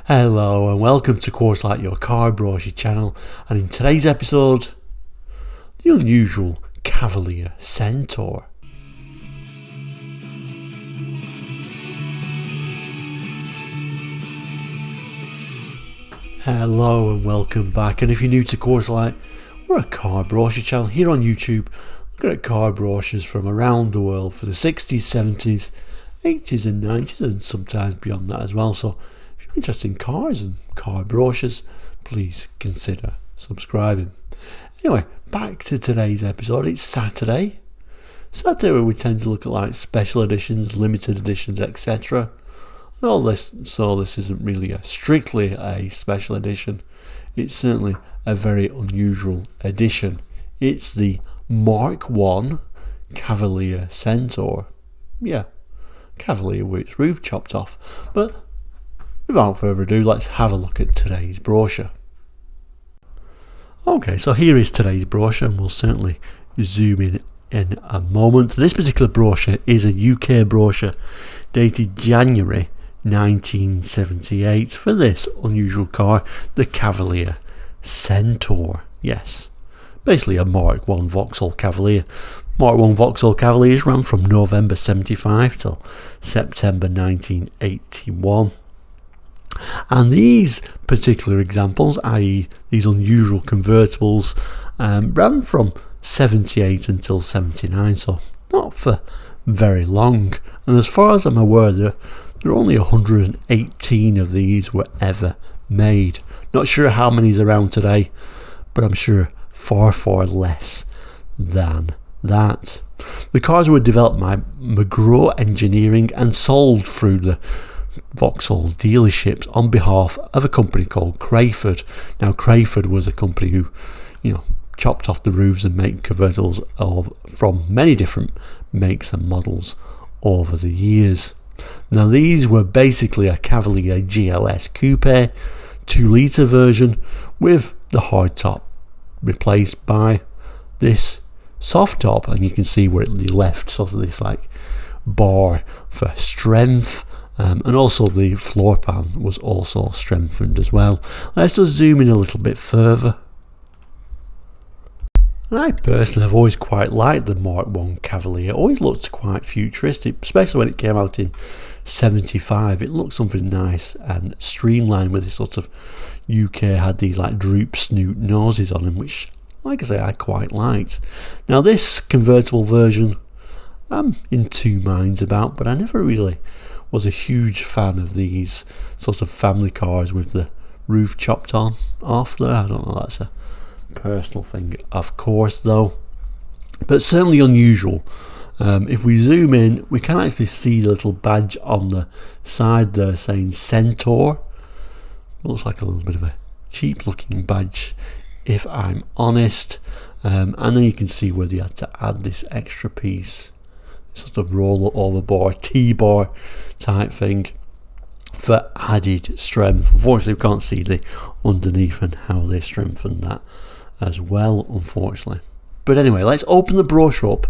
Hello and welcome to Course Like Your Carbrochures channel, and in today's episode, the unusual Cavalier Centaur. Hello and welcome back, and if you're new to Course Like, we're a car brochure channel here on YouTube. We've got car brochures from around the world for the 60s, 70s, 80s and 90s and sometimes beyond that as well. So if you're interested in cars and car brochures, please consider subscribing. Anyway, back to today's episode. It's Saturday where we tend to look at like special editions, limited editions, etc. All this, so this isn't really strictly a special edition. It's certainly a very unusual edition. It's the Mark I Cavalier Centaur. Yeah, Cavalier with its roof chopped off. But without further ado, let's have a look at today's brochure. Okay, so here is today's brochure, and we'll certainly zoom in a moment. This particular brochure is a UK brochure dated January 1978 for this unusual car, the Cavalier Centaur. Yes, basically a Mark I Vauxhall Cavalier. Mark I Vauxhall Cavaliers ran from November 75 till September 1981. And these particular examples, i.e. these unusual convertibles, ran from 78 until 79, so not for very long. And as far as I'm aware, there are only 118 of these were ever made. Not sure how many's around today, but I'm sure far less than that. The cars were developed by McGraw Engineering and sold through the Vauxhall dealerships on behalf of a company called Crayford. Now, Crayford was a company who, chopped off the roofs and made convertibles from many different makes and models over the years. Now, these were basically a Cavalier GLS coupe 2-litre version with the hardtop replaced by this soft top, and you can see where it left sort of this like bar for strength. And also the floor pan was also strengthened as well. Let's just zoom in a little bit further. And I personally have always quite liked the Mark I Cavalier. It always looked quite futuristic, especially when it came out in 75. It looked something nice and streamlined with this sort of UK had these like droop snoot noses on them, which, like I say, I quite liked. Now, this convertible version I'm in two minds about, but I never really was a huge fan of these sort of family cars with the roof chopped off there. I don't know, that's a personal thing, of course, though, but certainly unusual. If we zoom in, we can actually see the little badge on the side there saying Centaur. Looks like a little bit of a cheap looking badge, if I'm honest. And then you can see where they had to add this extra piece, sort of roll over bar, T-bar type thing for added strength. Unfortunately, we can't see the underneath and how they strengthen that as well, unfortunately. But anyway, let's open the brochure up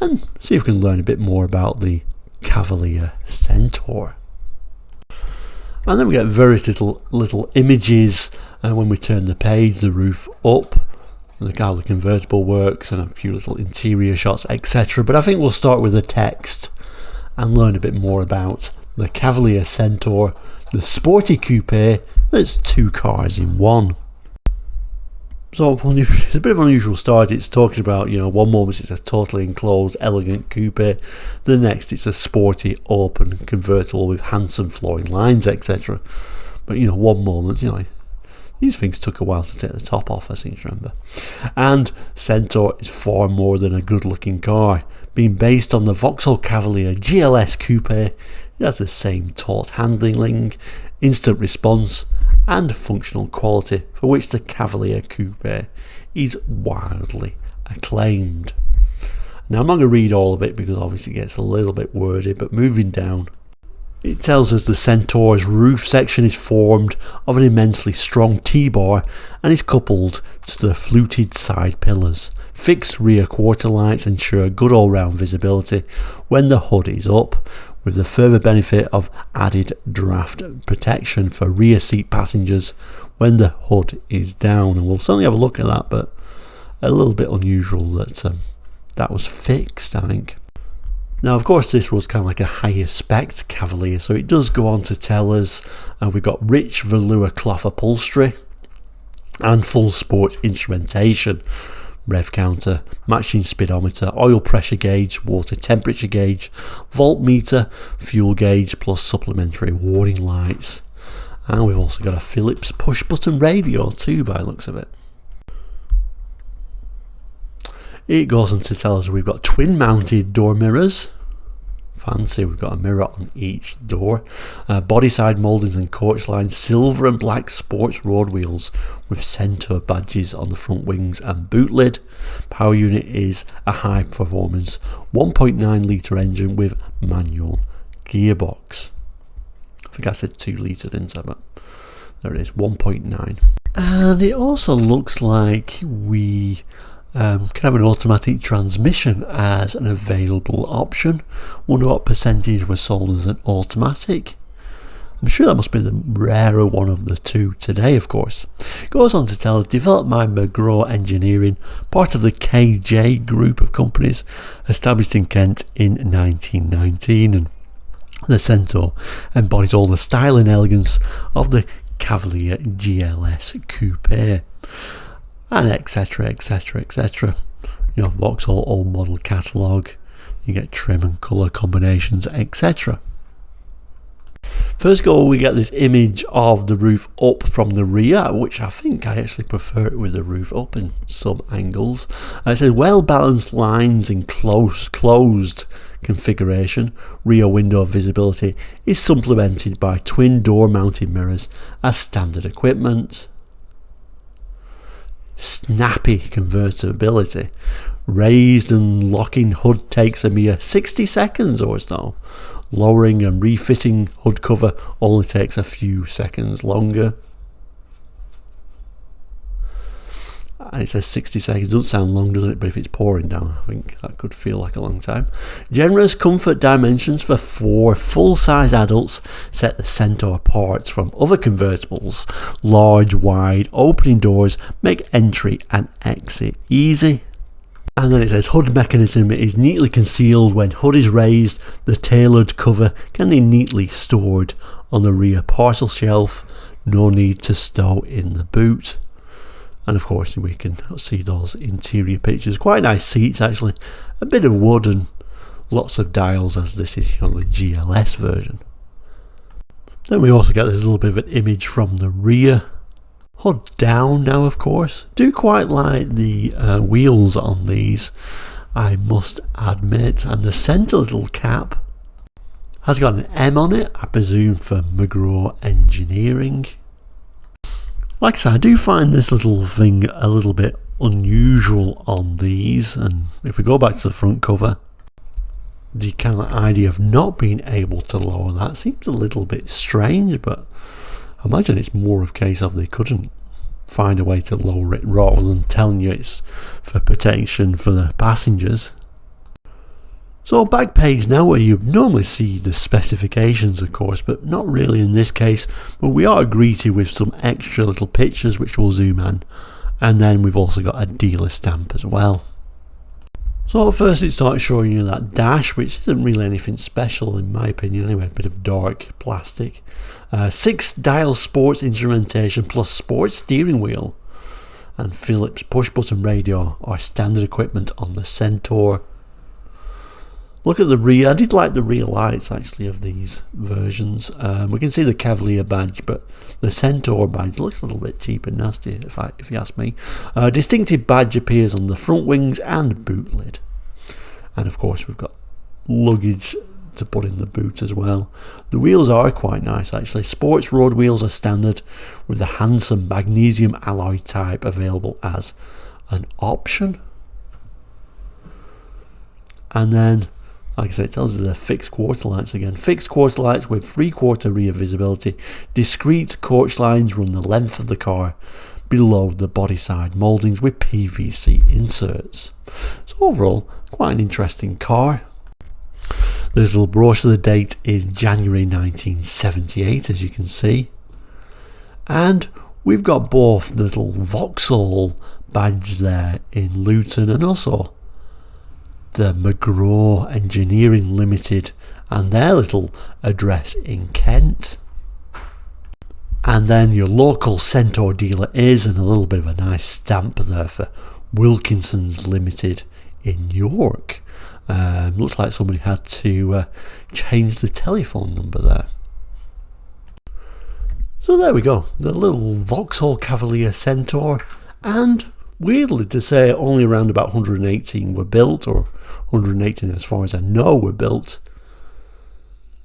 and see if we can learn a bit more about the Cavalier Centaur. And then we get various little images, and when we turn the page, the roof up, look how the convertible works, and a few little interior shots, etc. But I think we'll start with the text and learn a bit more about the Cavalier Centaur, the sporty coupe that's two cars in one. So it's a bit of an unusual start. It's talking about, one moment it's a totally enclosed, elegant coupe, the next it's a sporty, open convertible with handsome flowing lines, etc. But one moment, these things took a while to take the top off, I seem to remember. And Centaur is far more than a good-looking car. Being based on the Vauxhall Cavalier GLS coupe, it has the same taut handling, instant response and functional quality for which the Cavalier coupe is wildly acclaimed. Now, I'm not going to read all of it because obviously it gets a little bit wordy, but moving down, it tells us the Centaur's roof section is formed of an immensely strong T-bar and is coupled to the fluted side pillars. Fixed rear quarter lights ensure good all-round visibility when the hood is up, with the further benefit of added draft protection for rear seat passengers when the hood is down. And we'll certainly have a look at that, but a little bit unusual that that was fixed, I think. Now, of course, this was kind of like a higher spec Cavalier, so it does go on to tell us we've got rich velour cloth upholstery and full sports instrumentation, rev counter, matching speedometer, oil pressure gauge, water temperature gauge, voltmeter, fuel gauge, plus supplementary warning lights. And we've also got a Philips push button radio too, by the looks of it. It goes on to tell us we've got twin mounted door mirrors. Fancy, we've got a mirror on each door. Body side mouldings and coach lines, silver and black sports road wheels with Centaur badges on the front wings and boot lid. Power unit is a high performance 1.9 litre engine with manual gearbox. I think I said 2 litre, didn't I? But there it is, 1.9. And it also looks like we can have an automatic transmission as an available option. Wonder what percentage was sold as an automatic. I'm sure that must be the rarer one of the two today, of course. It goes on to tell us, developed by McGraw Engineering, part of the KJ group of companies, established in Kent in 1919, and the Centaur embodies all the style and elegance of the Cavalier GLS Coupe. And etc, etc, etc. You know, Vauxhall old model catalogue. You get trim and colour combinations, etc. First of all, we get this image of the roof up from the rear, which I think I actually prefer it with the roof up in some angles. It says well balanced lines in closed configuration. Rear window visibility is supplemented by twin door mounted mirrors as standard equipment. Snappy convertibility. Raised and locking hood takes a mere 60 seconds or so. Lowering and refitting hood cover only takes a few seconds longer. And it says 60 seconds. Doesn't sound long, doesn't it? But if it's pouring down, I think that could feel like a long time. Generous comfort dimensions for 4 full-size adults set the Centaur apart from other convertibles. Large, wide, opening doors make entry and exit easy. And then it says hood mechanism is neatly concealed when hood is raised. The tailored cover can be neatly stored on the rear parcel shelf. No need to stow in the boot. And of course we can see those interior pictures. Quite nice seats actually. A bit of wood and lots of dials, as this is the GLS version. Then we also get this little bit of an image from the rear. Hood down now, of course. Do quite like the wheels on these, I must admit. And the centre little cap has got an M on it, I presume for McGraw Engineering. Like I said, I do find this little thing a little bit unusual on these, and if we go back to the front cover, the kind of idea of not being able to lower that seems a little bit strange, but I imagine it's more of a case of they couldn't find a way to lower it rather than telling you it's for protection for the passengers. So back page now, where you normally see the specifications, of course, but not really in this case. But we are greeted with some extra little pictures which we'll zoom in, and then we've also got a dealer stamp as well. So at first it starts showing you that dash, which isn't really anything special in my opinion anyway, a bit of dark plastic. 6 dial sports instrumentation plus sports steering wheel, and Philips push button radio are standard equipment on the Centaur. Look at the rear. I did like the rear lights actually of these versions. We can see the Cavalier badge, but the Centaur badge looks a little bit cheap and nasty if you ask me. Distinctive badge appears on the front wings and boot lid. And of course we've got luggage to put in the boot as well. The wheels are quite nice actually. Sports road wheels are standard with the handsome magnesium alloy type available as an option. And then, like I say, it tells us the fixed quarter lights again. Fixed quarter lights with 3/4 rear visibility. Discrete coach lines run the length of the car below the body side mouldings with PVC inserts. So overall, quite an interesting car. This little brochure, the date is January 1978, as you can see. And we've got both the little Vauxhall badge there in Luton and also the McGraw Engineering Limited and their little address in Kent. And then your local Centaur dealer is, and a little bit of a nice stamp there for Wilkinson's Limited in York. Looks like somebody had to change the telephone number there. So there we go, the little Vauxhall Cavalier Centaur, and weirdly to say only around about 118 were built, or 118 as far as I know were built.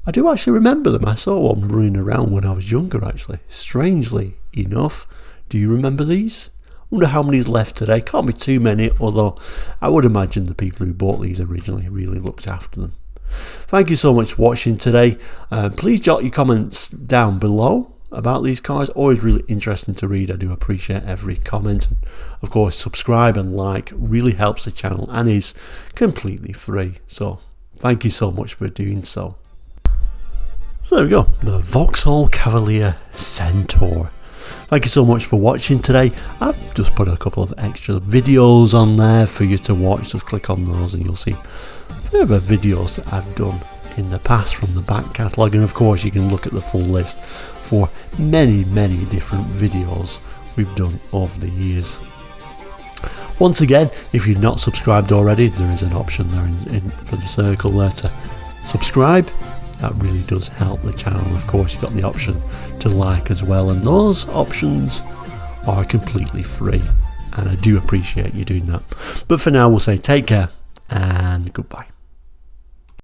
I do actually remember them. I saw one running around when I was younger actually, strangely enough. Do you remember these? I wonder how many's left today. Can't be too many, although I would imagine the people who bought these originally really looked after them. Thank you so much for watching today. Please jot your comments down below about these cars. Always really interesting to read. I do appreciate every comment. And of course, subscribe and like really helps the channel and is completely free. So thank you so much for doing so. So there we go, the Vauxhall Cavalier Centaur. Thank you so much for watching today. I've just put a couple of extra videos on there for you to watch. Just click on those and you'll see further videos that I've done in the past from the back catalogue. And of course you can look at the full list for many different videos we've done over the years. Once again, if you're not subscribed already, there is an option there for the circle there to subscribe. That really does help the channel. Of course, you've got the option to like as well, and those options are completely free, and I do appreciate you doing that. But for now, we'll say take care and goodbye.